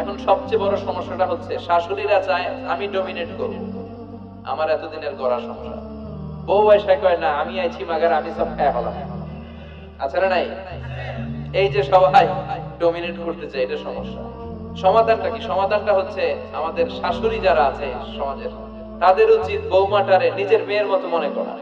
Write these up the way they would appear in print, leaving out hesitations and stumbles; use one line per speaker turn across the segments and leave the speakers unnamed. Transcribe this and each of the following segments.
এখন সবচেয়ে বড় সমস্যাটা হচ্ছে শাশুড়িরা চায় আমি ডমিনেট করব, আমার এতদিনের গড়া সংসার। বউ এসে কয় না আমি আইছি মাগার আমি সব খায় হলাম। আচ্ছা না নাই? এই যে সবাই ডমিনেট করতে চায়, এটা সমস্যা। সমাধানটা কি? সমাধানটা হচ্ছে আমাদের শাশুড়ি যারা আছে সমাজের, তাদের উচিত বৌমাটারে নিজের মেয়ের মতো মনে করা।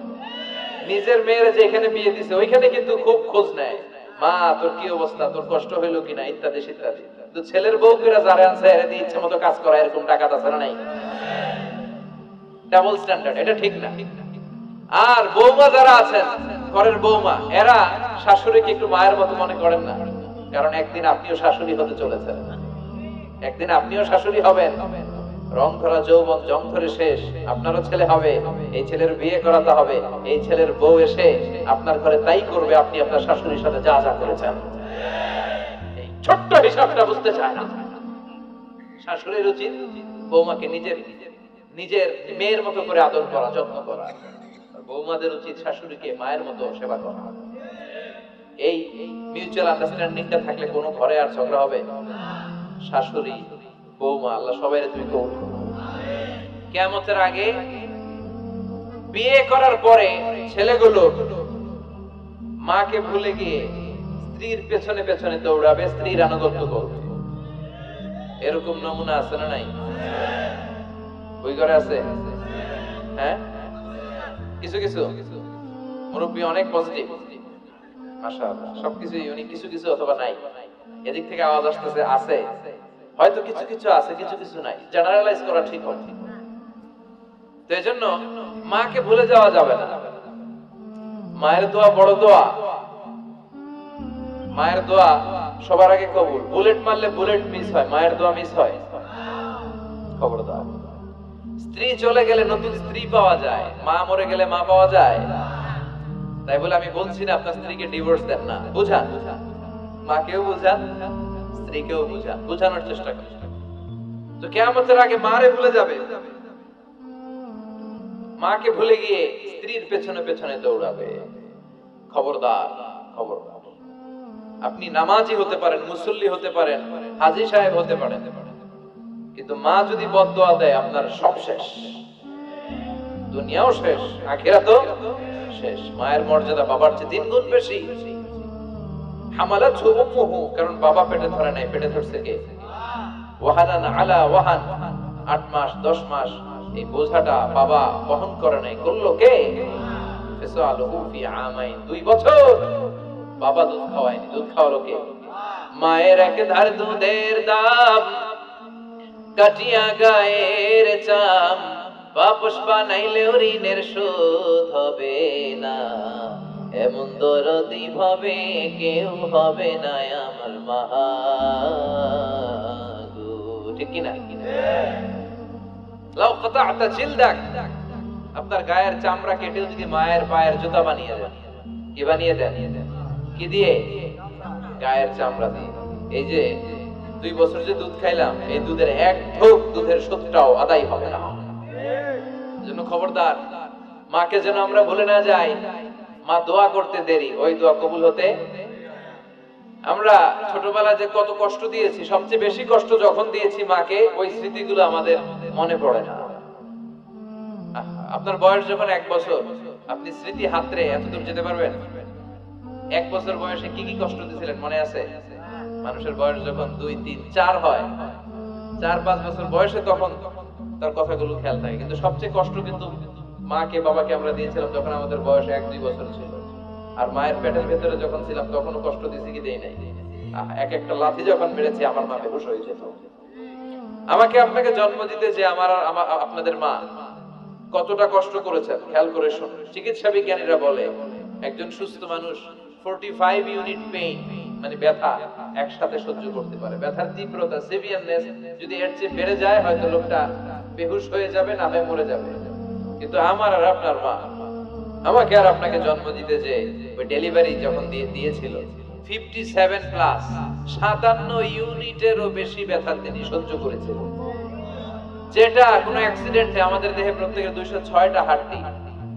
নিজের মেয়ের যে এখানে বিয়ে দিছে ওইখানে কিন্তু খুব খোঁজ নেয়, মা তোর কি অবস্থা, তোর কষ্ট হইলো কিনা, ইত্যাদি ইত্যাদি। তো ছেলের বউ কিরা যারা আনছে এরা দিয়ে ইচ্ছে মতো কাজ করা, এরকম টাকা আছে না নাই? ডাবল স্ট্যান্ডার্ড, এটা ঠিক না। আর বৌমা যারা আছেন, ঘরের বৌমা, এরা শাশুড়িকে একটু মায়ের মতো মনে করেন না, কারণ একদিন আপনিও শাশুড়ি হতে চলেছেন, একদিন আপনিও শাশুড়ি হবেন। রং ধরা যৌবন জং ধরে শেষ, আপনারও ছেলে হবে, এই ছেলের বিয়ে করাতে হবে, এই ছেলের বউ এসে আপনার ঘরে তাই করবে আপনি আপনার শাশুড়ির সাথে যা যা করেছেন। এই ছোট্ট হিসাবটা বুঝতে চায় না। শাশুড়ির উচিত বৌমাকে নিজের নিজের মেয়ের মতো করে আদর করা, যত্ন করা। বৌমাদের উচিত শাশুড়িকে মায়ের মতো সেবা করা। এই মিউচুয়াল আন্ডারস্ট্যান্ডিংটা থাকলে কোনো ঘরে আর ঝগড়া হবে? শাশুড়ি বৌমা আল্লাহ সবাইরে তুমি কবুল করো। কিয়ামতের আগে বিয়ে করার পরে ছেলেগুলো মাকে ভুলে গিয়ে স্ত্রীর পেছনে পেছনে দৌড়াবে, স্ত্রীর আনুগত্য করবে। এরকম নমুনা আছে না নাই? ওই ঘরে আছে? হ্যাঁ, কিছু কিছু মুরব্বী অনেক পজিটিভ, মাশাআল্লাহ, সবকিছুই উনি কিছু কিছু অথবা নাই, এদিক থেকে আওয়াজ আসতেছে আছে, হয়তো কিছু কিছু আছে কিছু কিছু নাই, জেনারেলাইজ করা ঠিক হবে। তো এজন্য মাকে ভুলে যাওয়া যাবে না। মায়ের দোয়া বড় দোয়া, মায়ের দোয়া সবার আগে কবুল। বুলেট মারলে বুলেট মিস হয়, মায়ের দোয়া মিস হয়? খবরদার। স্ত্রী চলে গেলে নতুন স্ত্রী পাওয়া যায়, মা মরে গেলে মা পাওয়া যায়। তাই বলে আমি বলছি না আপনার স্ত্রীকে ডিভোর্স দেন না, বুঝান, মাকেও বুঝান, স্ত্রীকেও বুঝান, বুঝানোর চেষ্টা করেন। তো কিয়ামতের আগে মারে ভুলে যাবে, মাকে ভুলে গিয়ে স্ত্রীর পেছনে পেছনে দৌড়াবে। খবরদার, খবরদার। আপনি নামাজি হতে পারেন, মুসল্লি হতে পারেন, হাজী সাহেব হতে পারেন, কিন্তু মা যদি বদদোয়া দেয় আপনার সব শেষ, দুনিয়াও শেষ, আখিরাতও শেষ। মায়ের মর্যাদা বাবার চেয়ে 3 গুণ বেশি। হামালাতহু উম্মুহু, কারণ বাবা পেটে ধরে নাই, পেটে ধরছে কে? ওয়াহানান আলা ওয়াহান, 8 মাস 10 মাস এই বোঝাটা বাবা বহন করে নাই, করলো কে? ফিসালুহু ফি আমাইন, 2 বছর বাবা দুধ খাওয়ায়নি, দুধ খাওয়ালো কে? মায়ের এক ধার দুধের দাম কাটিয়া গায়ের চাম, বাপস বানাইলেও ঋণের শোধ হবে না, এমন দরদি ভাবে কেউ হবে না আমার মা গো। ঠিক কিনা? লাউ কাতা'তা জিলদাক, আপনার গায়ের চামড়া কেটে যদি মায়ের পায়ের জুতা বানিয়ে দেন, কি বানিয়ে দেন? কি দিয়ে? গায়ের চামড়া দিয়ে। এই যে 2 বছর যে দুধ খাইলাম, এই দুধের এক ঢোক দুধের শোধটাও আদায় হবে না। জন্য খবরদার, মাকে যেন আমরা ভুলে না যাই। মা দোয়া করতে দেরি, ওই দোয়া কবুল হতে। আমরা ছোটবেলায় যে কত কষ্ট দিয়েছি, সবচেয়ে বেশি কষ্ট যখন দিয়েছি মাকে, ওই স্মৃতিগুলো আমাদের মনে পড়ে না। আপনার বয়স যখন 1 বছর, আপনি স্মৃতি হাতরে এতদূর যেতে পারবেন? 1 বছর বয়সে কি কি কষ্ট দিয়েছিলেন মনে আছে? মানুষের বয়স যখন 2, 3, 4 হয়, 4-5 বছর বয়সে তখন তার কথাগুলো খেয়াল থাকে। কিন্তু সবচেয়ে কষ্ট কিন্তু মাকে বাবাকে আমরা দিয়েছিলাম যখন আমাদের বয়স 1-2 বছর ছিল। আর মায়ের পেটের ভেতরে যখন ছিলাম তখনও কষ্ট দিয়েছি কি দেই নাই? এক একটা লাথি যখন মেরেছি আমার মা বেহুশ হয়ে যেত। আমাকে আপনাকে জন্ম দিতে যে আপনাদের মা কতটা কষ্ট করেছেন খেয়াল করে শুনুন। চিকিৎসা বিজ্ঞানীরা বলে একজন সুস্থ মানুষ 45 ইউনিট পেইন, মানে ব্যথা, একসাথে সহ্য করতে পারে। ব্যথার তীব্রতা, সিভিয়ারনেস যদি এর চেয়ে বেড়ে যায় হয়তো লোকটা বেহুশ হয়ে যাবে, না হয় মরে যাবে। কিন্তু আমার আর আপনার মা আমাকে আর আপনাকে জন্ম দিতে যে ওই ডেলিভারি যখন দিয়েছিল 57 প্লাস 57 ইউনিটেরও বেশি ব্যথা তিনি সহ্য করেছিলেন। যেটা কোনো অ্যাক্সিডেন্টে আমাদের দেহে প্রত্যেকের 206টা হাড়টি,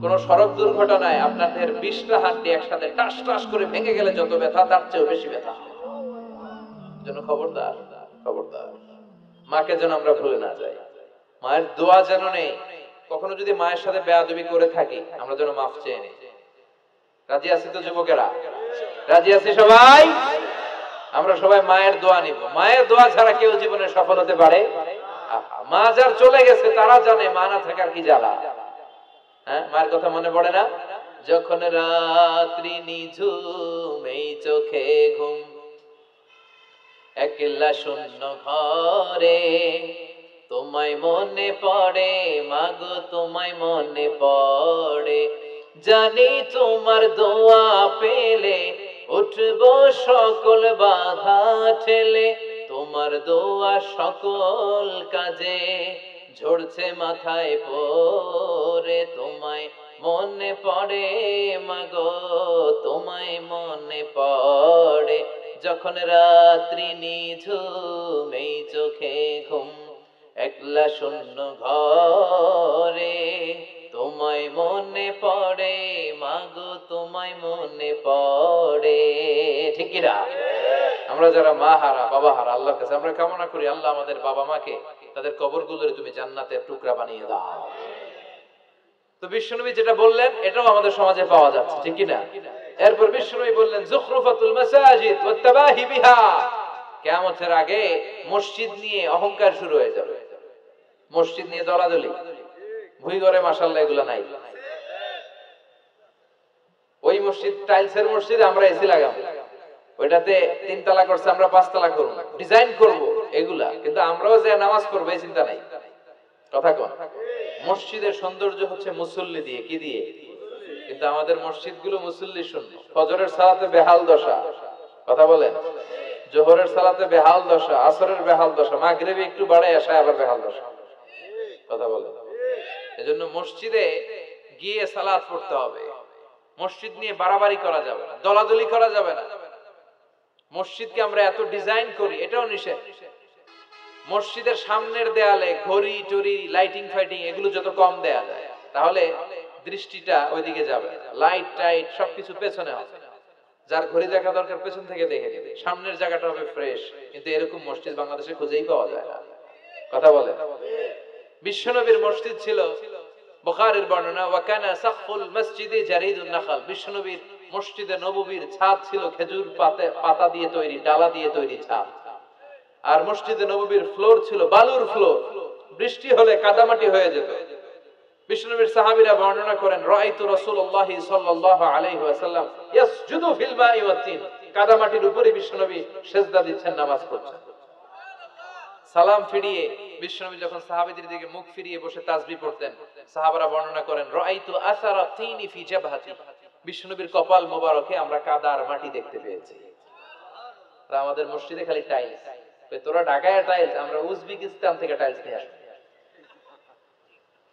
কোন সড়ক দুর্ঘটনায় আপনার দেহের 20টা হাড়টি একসাথে টাস টাস করে ভেঙে গেলে যত ব্যথা, তার চেয়েও বেশি ব্যথা। জন্য খবরদার, খবরদার। মাকে যেন আমরা ভুলে না যাই, মায়ের দোয়া যেন নেই। কখনো যদি মায়ের সাথে বেয়াদবি করে থাকি আমরা যেন মাফ চেয়ে নিই। রাজি আছি তো যুবকেরা? রাজি আছি সবাই? আমরা সবাই মায়ের দোয়া নিব। মায়ের দোয়া ছাড়া কেউ জীবনে সফল হতে পারে? মা যার চলে গেছে তারা জানে মা না থাকার কি জ্বালা। হ্যাঁ, মায়ের কথা মনে পড়ে না? যখন রাত্রি নিঝুম এই চোখে ঘুম, একলা শূন্য ঘরে, তোমায় মনে পড়ে মাগো, তোমায় মনে পড়ে, জানি তোমার দোয়া পেলে উঠবো সকল বাধা ঠেলে, তোমার দোয়া সকল কাজে ঝরছে মাথায় পড়ে, তোমায় মনে পড়ে মাগো, তোমায় মনে পড়ে, যখন রাত্রি নিঝুম এই চোখে ঘুম, একলা শূন্য ঘরে, তোমায় মনে পড়ে মাগো, তোমায় মনে পড়ে। ঠিক কি না? আমরা যারা মা হারা বাবা হারা আল্লাহর কাছে আমরা কামনা করি, আল্লাহ আমাদের বাবা মাকে তাদের কবরগুলোরে তুমি জান্নাতের টুকরা বানিয়ে দাও। তো বিশ্বনবী যেটা বললেন এটাও আমাদের সমাজে পাওয়া যাচ্ছে, ঠিক কি না? এরপর বিশ্বনবী বললেন যুখরুফাতুল মাসাজিদ ওয়াত তাবাহি বিহা, কিয়ামতের আগে মসজিদ নিয়ে অহংকার শুরু হয়ে যাবে। মসজিদ নিয়ে দলাদলি, ভুই ঘরে মাশাআল্লাহ এগুলা নাই। ওই মসজিদ টাইলসের মসজিদে আমরা এসি লাগাবো, ওইটাতে 3 তলা করছে আমরা 5 তলা করব, ডিজাইন করব এগুলা, কিন্তু আমরাও যে নামাজ পড়ব এই চিন্তা নাই। কথা কোন? মসজিদের সৌন্দর্য হচ্ছে মুসল্লি দিয়ে, কি দিয়ে? কিন্তু আমাদের মসজিদগুলো মুসল্লি শূন্য। ফজরের সালাতে বেহাল দশা, কথা বলেন। জোহরের সালাতে বেহাল দশা, আসরের বেহাল দশা, মাগরিবে একটু বাড়ায় আসে আবার বেহাল দশা, কথা বলেন। এজন্য মসজিদে গিয়ে সালাত পড়তে হবে। মসজিদ নিয়ে বাড়াবাড়ি করা যাবে না, দলাদলি করা যাবে না। মসজিদকে আমরা এত ডিজাইন করি, এটাও নিষেধ। মসজিদের সামনের দেয়ালে ঘড়ি টড়ি লাইটিং ফাইটিং এগুলো যত কম দেয়া যায় তাহলে দৃষ্টিটা ওইদিকে যাবে। লাইট টাইট সবকিছু পেছনে হবে, যার ঘড়ি দেখা দরকার পেছন থেকে দেখে নেবে, সামনের জায়গাটা হবে ফ্রেশ। কিন্তু এরকম মসজিদ বাংলাদেশে খুঁজেই পাওয়া যায় না, কথা বলে। বিশ্বনবীর মসজিদ ছিল, বুখারীর বর্ণনা, ওয়া কানা সাকফুল মসজিদে জারিদুন নাখাল, বিশ্বনবীর মসজিদে নববীর ছাদ ছিল খেজুর পাতা দিয়ে তৈরি, ডালা দিয়ে তৈরি ছাদ। আর মসজিদে নববীর ফ্লোর ছিল বালুর ফ্লোর, বৃষ্টি হলে কাদামাটি হয়ে যেত। বিশ্বনবীর সাহাবীরা বর্ণনা করেন, রাআইতু রাসূলুল্লাহি সাল্লাল্লাহু আলাইহি ওয়াসাল্লাম ইয়াসজুদু ফিল মাই ওয়াত তিন, কাদামাটির উপরে বিশ্বনবী সিজদা দিচ্ছেন, নামাজ পড়ছেন। সালাম ফিরিয়ে বিশ্বনবী যখন সাহাবীদের দিকে মুখ ফিরিয়ে বসে তাসবিহ পড়তেন, সাহাবারা বর্ণনা করেন, রাআইতু আসারা তিনি ফি জাবহাতি, বিশ্বনবীর কপাল মোবারকে আমরা কাদার মাটি দেখতে পেয়েছি। আর আমাদের মসজিদে খালি টাইলস। তোরা ঢাকায় টাইলস, আমরা উজবেকিস্তান থেকে টাইলস নিয়ে আসি,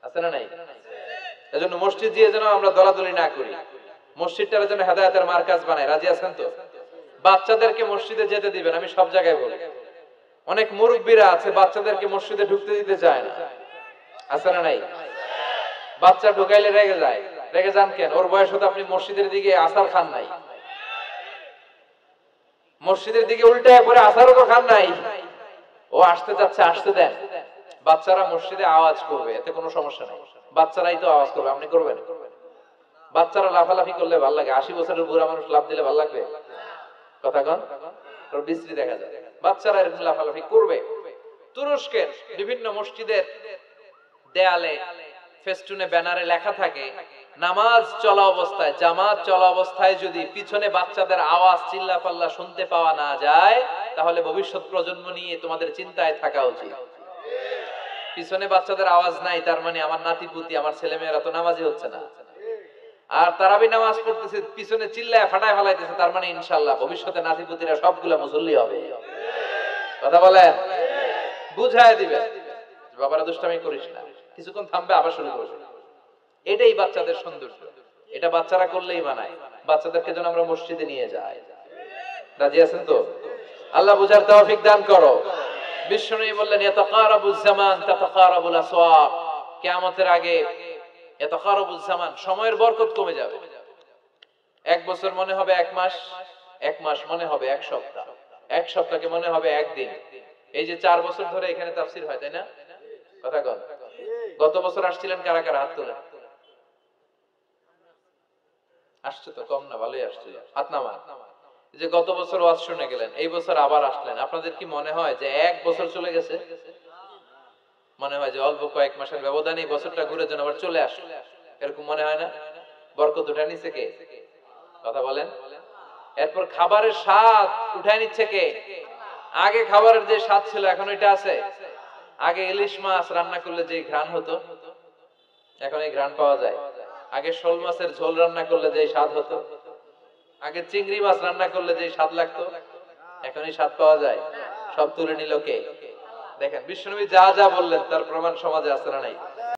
আছে না নাই? এজন্য মসজিদ দিয়ে যেন আমরা দলাদলি না করি, মসজিদটারে যেন হেদায়েতের মার্কাজ বানায়। রাজি আছেন তো? বাচ্চাদেরকে মসজিদে যেতে দিবেন, আমি সব জায়গায় বলি। অনেক মুরব্বীরা আছে বাচ্চাদেরকে মসজিদে ঢুকতে দিতে চায় না, আছে না নাই? বাচ্চা ঢুকাইলে রেগে যায়। রেগে যান কেন? ওর বয়স হতে আপনি মসজিদের দিকে আসার খান নাই, মসজিদের দিকে উল্টায় পরে আসারও তো খান নাই। ও আসতে যাচ্ছে, আসতে দেন। বাচ্চারা মসজিদে আওয়াজ করবে, এতে কোনো সমস্যা নাই, বাচ্চারাই তো আওয়াজ করবে, আপনি করবেন? বাচ্চারা লাফালাফি করলে ভালো লাগে, 80 বছরের বুড়া মানুষ লাফ দিলে ভালো লাগবে? কথা কন, ওর বিশ্রী দেখা যায়। বাচ্চারা এরকম লাফালাফি করবে। তুরস্কের বিভিন্ন মসজিদের দেয়ালে ফেস্টুনে ব্যানারে লেখা থাকে, নামাজ চলা অবস্থায়, জামাত চলা অবস্থায় যদি পিছনে বাচ্চাদের আওয়াজ চিল্লাপাল্লা শুনতে পাওয়া না যায় তাহলে ভবিষ্যৎ প্রজন্ম নিয়ে তোমাদের চিন্তায় থাকা উচিত। পিছনে বাচ্চাদের আওয়াজ নাই, তার মানে আমার নাতিপুতি, আমার ছেলেমেয়েরা তো নামাজি হচ্ছে না। আর তারাবি নামাজ পড়তেছে, পিছনে চিল্লায় ফাটায় ফেলাইতেছে, তার মানে ইনশাআল্লাহ ভবিষ্যতে নাতিপুতিরা সবগুলা মুসল্লি হবে। কথা বলেন, বুঝায় দিবে বাবারা দুষ্টামি করিস না, কিছুক্ষণ থামবে আবার শুরু করবে। এটাই বাচ্চাদের সৌন্দর্য, এটা বাচ্চারা করলেই মানায়। বাচ্চাদেরকে যেন আমরা মসজিদে নিয়ে যাই। রাজি আছেন তো? আল্লাহ বুঝার তৌফিক দান করো। বিশ্বনবী বললেন, ইয়াতাকারাবুজ জামান তাতাকারাবুল আসওয়াক, কিয়ামতের আগে ইয়াতাকারাবুজ জামান, সময়ের বরকত কমে যাবে। 1 বছর মনে হবে 1 মাস, 1 মাস মনে হবে 1 সপ্তাহ, 1 সপ্তাহকে মনে হবে 1 দিন, এই যে 4 বছর ধরে এখানে তাফসীর হয়, তাই না? কথা কন। গত বছর আসছিলেন কারা কারা? হাত তোলেন। আসছে তো কম না, ভালোই আসছে। হাত নামান। যে গত বছর ওয়াজ শুনে গেলেন, এই বছর আবার আসলেন, আপনাদের কি মনে হয় যে 1 বছর চলে গেছে? মনে হয় যে অল্প কয়েক মাসের ব্যবধানে এই বছরটা ঘুরে যেন আবার চলে আসলো, এরকম মনে হয় না? বরকত উঠায় নিচ্ছে কে? কথা বলেন। এরপর খাবারের স্বাদ উঠায় নিচ্ছে কে? আগে খাবারের যে স্বাদ ছিল এখন ওইটা আছে? আগে ইলিশ মাছ রান্না করলে যে ঘ্রাণ হতো, এখন এই ঘ্রাণ পাওয়া যায়? আগে শোল মাছের ঝোল রান্না করলে যে স্বাদ হতো, আগে চিংড়ি মাছ রান্না করলে যে স্বাদ লাগতো, এখন এই স্বাদ পাওয়া যায়? সব তুলে নিল কে? দেখেন বিশ্বনবী যা যা বললেন তার প্রমাণ সমাজে আছে না নাই?